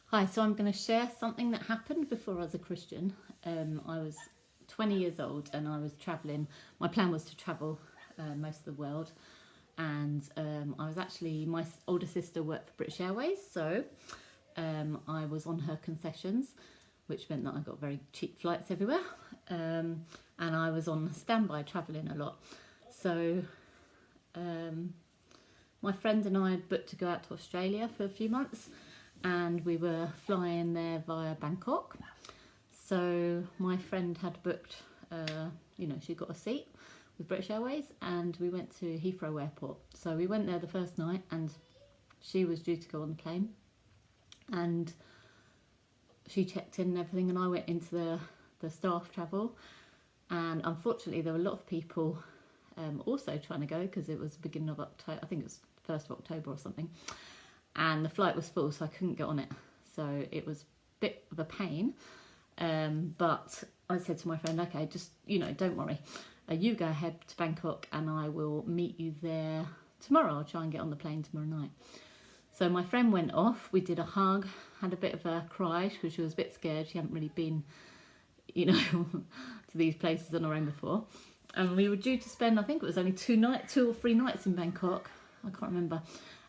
Hi, so I'm going to share something that happened before I was a Christian. I was 20 years old and I was travelling. My plan was to travel most of the world. And I was actually, my older sister worked for British Airways, so I was on her concessions, which meant that I got very cheap flights everywhere. And I was on standby travelling a lot. So my friend and I had booked to go out to Australia for a few months, and we were flying there via Bangkok. So my friend had booked, she got a seat with British Airways, and we went to Heathrow Airport. So we went there the first night, and she was due to go on the plane, and she checked in and everything, and I went into the staff travel, and unfortunately there were a lot of people also trying to go because it was the beginning of October. I think it was 1st of October or something, and the flight was full, so I couldn't get on it. So it was a bit of a pain, but I said to my friend, okay, just, don't worry, you go ahead to Bangkok and I will meet you there tomorrow. I'll try and get on the plane tomorrow night. So my friend went off, we did a hug, had a bit of a cry because she was a bit scared. She hadn't really been, to these places on her own before. And we were due to spend, I think it was only 2 or 3 nights in Bangkok. I can't remember.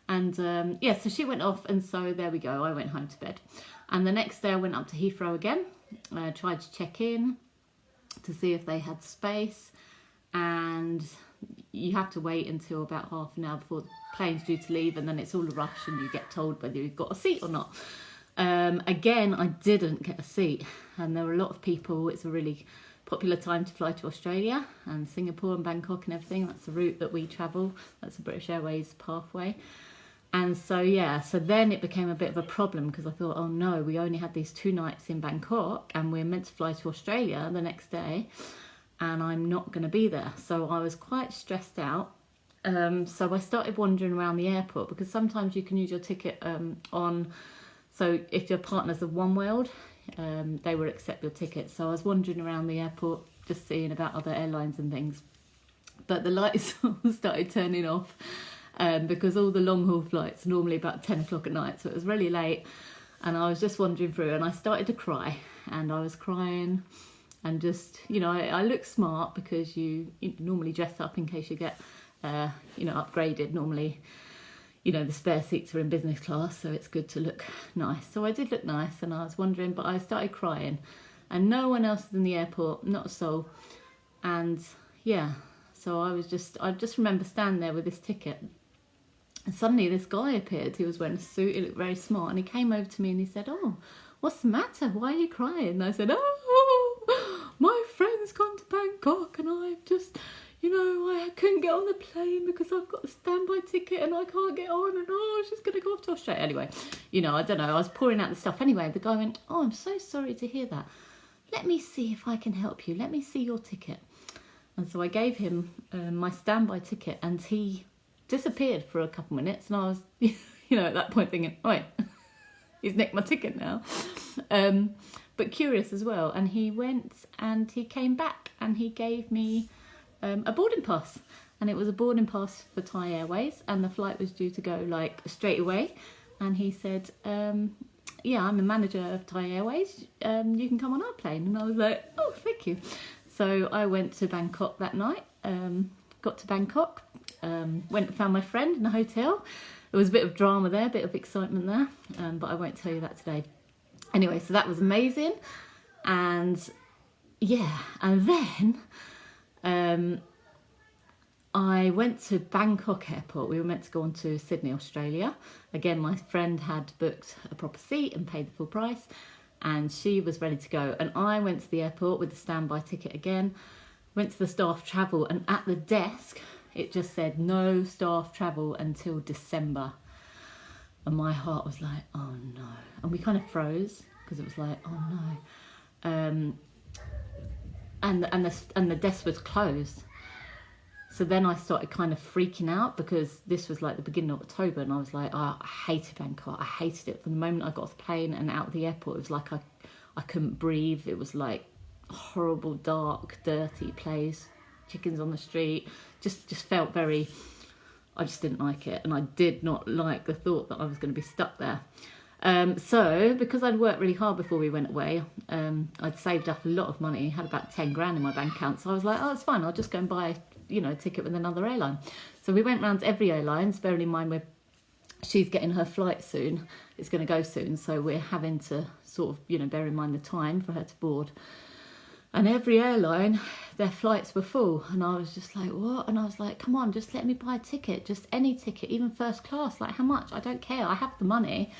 And so she went off, and so there we go. I went home to bed. And the next day I went up to Heathrow again. I tried to check in to see if they had space. And you have to wait until about half an hour before the plane's due to leave, and then it's all a rush and you get told whether you've got a seat or not. Again, I didn't get a seat, and there were a lot of people. It's a really popular time to fly to Australia and Singapore and Bangkok and everything. That's the route that we travel. That's the British Airways pathway. And so then it became a bit of a problem because I thought, oh no, we only had these 2 nights in Bangkok and we're meant to fly to Australia the next day, and I'm not going to be there. So I was quite stressed out. So I started wandering around the airport, because sometimes you can use your ticket so if your partner's of One World, they will accept your ticket. So I was wandering around the airport just seeing about other airlines and things. But the lights started turning off because all the long haul flights are normally about 10 o'clock at night. So it was really late, and I was just wandering through, and I started to cry, and I was crying. And just, I look smart because you normally dress up in case you get, upgraded. Normally, the spare seats are in business class, so it's good to look nice. So I did look nice, and I was wondering, but I started crying, and no one else was in the airport, not a soul. And so I just remember standing there with this ticket, and suddenly this guy appeared. He was wearing a suit, he looked very smart, and he came over to me and he said, oh, what's the matter? Why are you crying? And I said, oh, my friend's gone to Bangkok, and I've just, I couldn't get on the plane because I've got a standby ticket and I can't get on, and she's going to go off to Australia. Anyway, I don't know, I was pouring out the stuff. Anyway, the guy went, oh, I'm so sorry to hear that. Let me see if I can help you. Let me see your ticket. And so I gave him my standby ticket, and he disappeared for a couple minutes, and I was, at that point thinking, oh, wait, he's nicked my ticket now. But curious as well. And he went and he came back and he gave me a boarding pass. And it was a boarding pass for Thai Airways, and the flight was due to go straight away. And he said, I'm a manager of Thai Airways. You can come on our plane. And I was like, oh, thank you. So I went to Bangkok that night, got to Bangkok, went and found my friend in a hotel. There was a bit of drama there, a bit of excitement there, but I won't tell you that today. Anyway, so that was amazing. And then I went to Bangkok Airport. We were meant to go on to Sydney, Australia. Again, my friend had booked a proper seat and paid the full price, and she was ready to go. And I went to the airport with the standby ticket again, went to the staff travel, and at the desk, it just said no staff travel until December. And my heart was like, oh no. And we kind of froze because it was like, oh no. And the desk was closed. So then I started kind of freaking out because this was like the beginning of October, and I was like, oh, I hated Bangkok. I hated it. From the moment I got off the plane and out of the airport, it was like I couldn't breathe. It was like a horrible, dark, dirty place. Chickens on the street. Just felt very, I just didn't like it. And I did not like the thought that I was going to be stuck there. So because I'd worked really hard before we went away, I'd saved up a lot of money, had about 10 grand in my bank account. So I was like, oh, it's fine. I'll just go and buy, a ticket with another airline. So we went round to every airline, bearing in mind she's getting her flight soon. It's going to go soon. So we're having to sort of, bear in mind the time for her to board. And every airline, their flights were full. And I was just like, what? And I was like, come on, just let me buy a ticket. Just any ticket, even first class. Like, how much? I don't care. I have the money.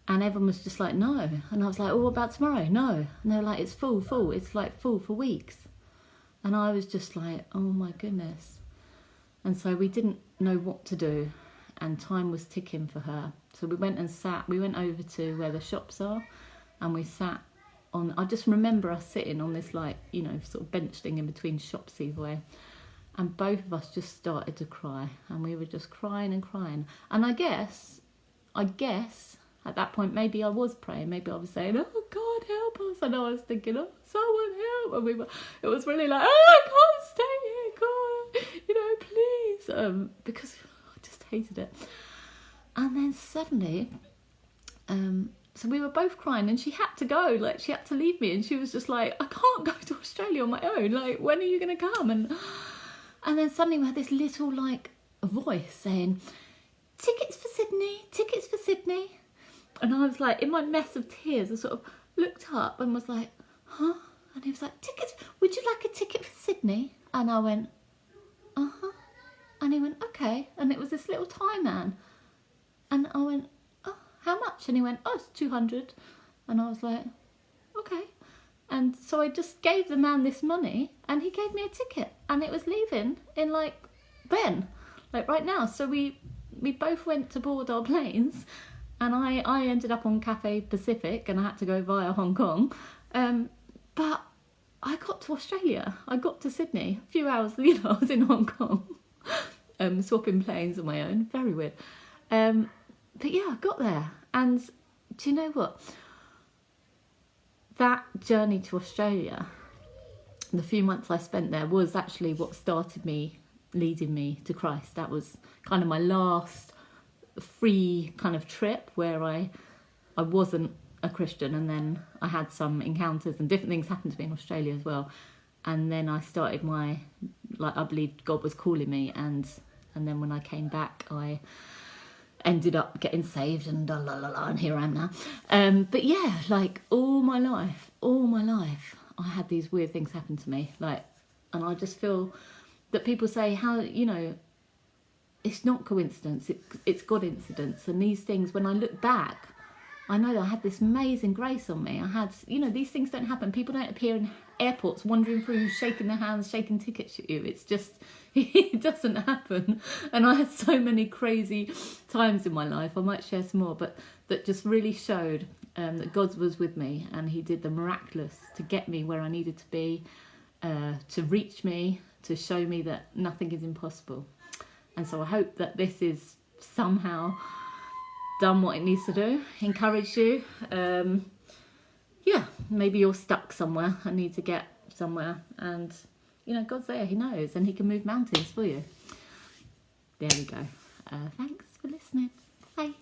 And everyone was just like, no. And I was like, oh, what about tomorrow? No. And they were like, it's full. It's like full for weeks. And I was just like, oh my goodness. And so we didn't know what to do. And time was ticking for her. So we went over to where the shops are. And we sat on, I just remember us sitting on this sort of bench thing in between shops either way. And both of us just started to cry. And we were just crying and crying. And I guess, at that point, maybe I was praying. Maybe I was saying, oh, God, help us. And I was thinking, oh, someone help. And it was really like, oh, I can't stay here, God, please. Because I just hated it. And then suddenly, so we were both crying and she had to go. Like, she had to leave me. And she was just like, I can't go to Australia on my own. Like, when are you going to come? And then suddenly we had this little, voice saying, tickets for Sydney. And I was like, in my mess of tears, I sort of looked up and was like, huh? And he was like, tickets, would you like a ticket for Sydney? And I went, uh-huh. And he went, okay. And it was this little Thai man. And I went, oh, how much? And he went, oh, it's 200. And I was like, okay. And so I just gave the man this money and he gave me a ticket. And it was leaving in then, right now. So we both went to board our planes. And I ended up on Cathay Pacific and I had to go via Hong Kong. But I got to Australia. I got to Sydney. A few hours, I was in Hong Kong. Swapping planes on my own. Very weird. But yeah, I got there. And do you know what? That journey to Australia, the few months I spent there, was actually what started me, leading me to Christ. That was kind of my last free kind of trip where I wasn't a Christian, and then I had some encounters and different things happened to me in Australia as well. And then I started I believed God was calling me, and then when I came back, I ended up getting saved and and here I am now. But yeah, all my life, I had these weird things happen to me. And I just feel that people say how, it's not coincidence, it's God incidents. And these things, when I look back, I know that I had this amazing grace on me. I had, these things don't happen. People don't appear in airports wandering through, shaking their hands, shaking tickets at you. It's just, it doesn't happen. And I had so many crazy times in my life. I might share some more, but that just really showed that God was with me, and he did the miraculous to get me where I needed to be, to reach me, to show me that nothing is impossible. And so I hope that this is somehow done what it needs to do, encourage you. Maybe you're stuck somewhere and need to get somewhere, and God's there, he knows, and he can move mountains for you. There we go. Thanks for listening. Bye.